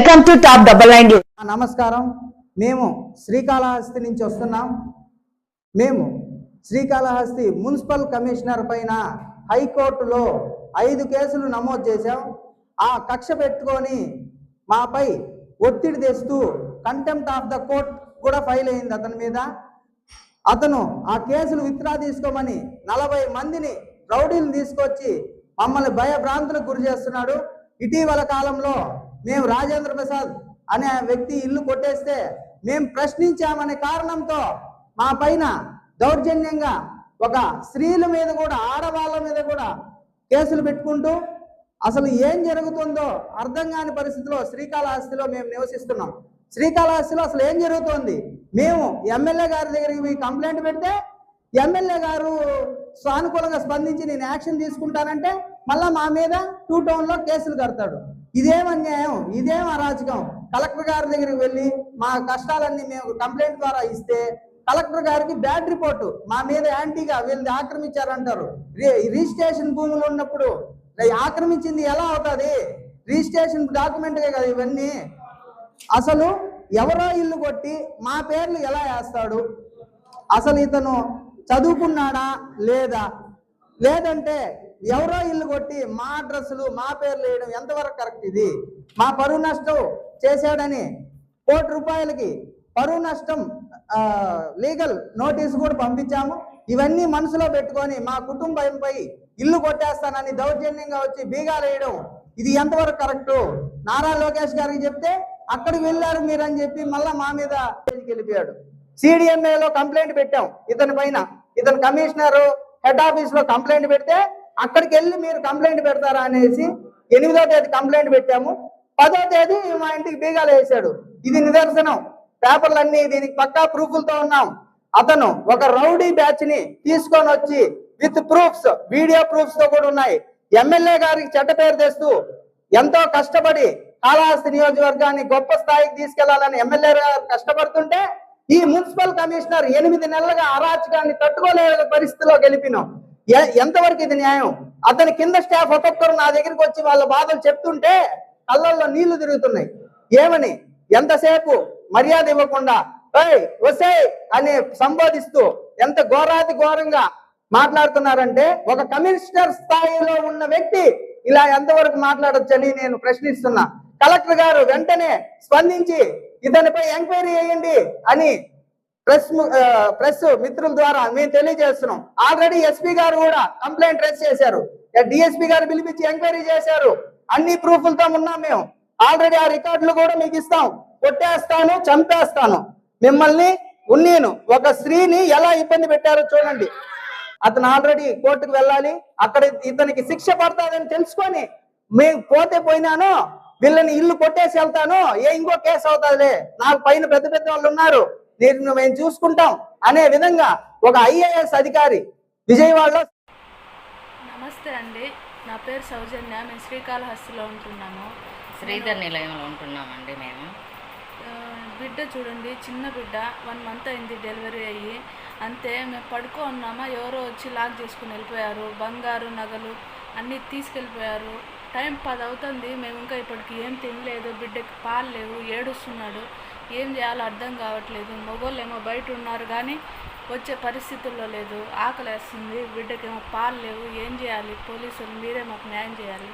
Welcome to top double nine. నమస్కారం. మేము శ్రీకాళహస్తి నుంచి వస్తున్నాం. మేము శ్రీకాళహస్తి మున్సిపల్ కమిషనర్ పైన హైకోర్టులో 5 కేసులు నమోదు చేశాం. ఆ కక్ష పెట్టుకొని మాపై ఒత్తిడి తెస్తూ కంటెంప్ట్ ఆఫ్ ద కోర్ట్ కూడా ఫైల్ అయింది అతని మీద. అతను ఆ కేసులు విత్డ్రా తీసుకోమని 40 మందిని రౌడీలు తీసుకొచ్చి మమ్మల్ని భయభ్రాంతులకు గురి చేస్తున్నాడు. ఇటీవల కాలంలో మేము రాజేంద్ర ప్రసాద్ అనే వ్యక్తి ఇల్లు కొట్టేస్తే మేము ప్రశ్నించామనే కారణంతో మా పైన దౌర్జన్యంగా ఒక స్త్రీల మీద కూడా ఆడవాళ్ళ మీద కూడా కేసులు పెట్టుకుంటూ అసలు ఏం జరుగుతుందో అర్థం కాని పరిస్థితిలో శ్రీకాళహస్తిలో మేము నివసిస్తున్నాం. శ్రీకాళహస్తిలో అసలు ఏం జరుగుతోంది? మేము ఎమ్మెల్యే గారి దగ్గరికి కంప్లైంట్ పెడితే ఎమ్మెల్యే గారు సానుకూలంగా స్పందించి నేను యాక్షన్ తీసుకుంటానంటే మళ్ళా మా మీద 2 టౌన్లో కేసులు కడతాడు. ఇదేం అన్యాయం, ఇదేం అరాచకం. కలెక్టర్ గారి దగ్గరికి వెళ్ళి మా కష్టాలన్నీ మేము కంప్లైంట్ ద్వారా ఇస్తే కలెక్టర్ గారికి బ్యాడ్ రిపోర్టు మా మీద యాంటీగా వీళ్ళు ఆక్రమించారంటారు. రిజిస్ట్రేషన్ భూములు ఉన్నప్పుడు ఆక్రమించింది ఎలా అవుతుంది? రిజిస్ట్రేషన్ డాక్యుమెంట్గా కదా ఇవన్నీ. అసలు ఎవరో ఇల్లు కొట్టి మా పేర్లు ఎలా వేస్తాడు? అసలు ఇతను చదువుకున్నాడా లేదా? లేదంటే ఎవరో ఇల్లు కొట్టి మా అడ్రస్లు మా పేర్లు వేయడం ఎంతవరకు కరెక్ట్? ఇది మా పరువు నష్టం చేశాడని ₹1 కోటి పరువు నష్టం లీగల్ నోటీసు కూడా పంపించాము. ఇవన్నీ మనసులో పెట్టుకొని మా కుటుంబంపై ఇల్లు కొట్టేస్తానని దౌర్జన్యంగా వచ్చి బీగాలు వేయడం ఇది ఎంతవరకు కరెక్టు? నారా లోకేష్ గారికి చెప్తే అక్కడికి వెళ్ళారు మీరని చెప్పి మళ్ళా మా మీద వెళ్ళిపోయాడు. CDMAలో కంప్లైంట్ పెట్టాం ఇతని పైన. ఇతను కమిషనర్ హెడ్ ఆఫీస్ లో కంప్లైంట్ పెడితే అక్కడికి వెళ్ళి మీరు కంప్లైంట్ పెడతారా అనేసి 8వ తేదీ కంప్లైంట్ పెట్టాము. 10వ తేదీ మా ఇంటికి బీగాలు వేసాడు. ఇది నిదర్శనం. పేపర్లన్నీ దీనికి పక్కా ప్రూఫ్లతో ఉన్నాం. అతను ఒక రౌడీ బ్యాచ్ ని తీసుకొని వచ్చి విత్ ప్రూఫ్స్, వీడియో ప్రూఫ్స్ తో కూడా ఉన్నాయి. ఎమ్మెల్యే గారికి చెడ్డ పేరు తెస్తూ ఎంతో కష్టపడి కాళహస్తి నియోజకవర్గాన్ని గొప్ప స్థాయికి తీసుకెళ్లాలని ఎమ్మెల్యే గారు కష్టపడుతుంటే ఈ మున్సిపల్ కమిషనర్ 8 నెలలుగా అరాచకాన్ని తట్టుకోలేని పరిస్థితిలో గెలిపినాం. ఎంతవరకు ఇది న్యాయం? అతని కింద స్టాఫ్ ఒక్కొక్కరు నా దగ్గరికి వచ్చి వాళ్ళ బాధలు చెప్తుంటే కళ్ళల్లో నీళ్లు తిరుగుతున్నాయి. ఏమని ఎంతసేపు మర్యాద ఇవ్వకుండా వసే అని సంబోధిస్తూ ఎంత ఘోరాతి ఘోరంగా మాట్లాడుతున్నారంటే ఒక కమిషనర్ స్థాయిలో ఉన్న వ్యక్తి ఇలా ఎంతవరకు మాట్లాడొచ్చని నేను ప్రశ్నిస్తున్నా. కలెక్టర్ గారు వెంటనే స్పందించి ఇతనిపై ఎంక్వైరీ చేయండి అని ప్రెస్ మిత్రుల ద్వారా మేము తెలియజేస్తున్నాం. ఆల్రెడీ ఎస్పీ గారు కూడా కంప్లైంట్ రైజ్ చేశారు. డిఎస్పీ గారు పిలిపించి ఎంక్వైరీ చేశారు. అన్ని ప్రూఫ్లతో ఉన్నాం మేము. ఆల్రెడీ ఆ రికార్డులు కూడా మీకు ఇస్తాం. కొట్టేస్తాను, చంపేస్తాను మిమ్మల్ని. ఉన్నీను ఒక స్త్రీని ఎలా ఇబ్బంది పెట్టారో చూడండి. అతను ఆల్రెడీ కోర్టుకు వెళ్ళాలి. అక్కడ ఇతనికి శిక్ష పడుతుందని తెలుసుకొని మేము పోతే పోయినాను, వీళ్ళని ఇల్లు కొట్టేసి వెళ్తాను, ఇంకో కేసు అవుతుందిలే, నాకు పైన పెద్ద పెద్ద వాళ్ళు ఉన్నారు, మేము చూసుకుంటాం అనే విధంగా ఒక IAS అధికారి విజయవాడలో. నమస్తే అండి, నా పేరు సౌజన్య. మేము శ్రీకాళహస్తిలో ఉంటున్నాము. శ్రీధర్ నిలయంలో ఉంటున్నామండి మేము. బిడ్డ చూడండి, చిన్న బిడ్డ 1 మంత్ అయింది డెలివరీ అయ్యి. అంతే మేము పడుకో ఉన్నామా, ఎవరో వచ్చి లాక్ చేసుకుని వెళ్ళిపోయారు. బంగారు నగలు అన్నీ తీసుకెళ్ళిపోయారు. టైం 10 అవుతుంది. మేము ఇంకా ఇప్పటికి ఏం తినలేదు. బిడ్డకి పాలు లేవు, ఏడుస్తున్నాడు. ఏం చేయాలో అర్థం కావట్లేదు. మగవాళ్ళు ఏమో బయట ఉన్నారు కానీ వచ్చే పరిస్థితుల్లో లేదు. ఆకలి వేస్తుంది, బిడ్డకేమో పాలు లేవు. ఏం చేయాలి? పోలీసులు మీరే మాకు న్యాయం చేయాలి.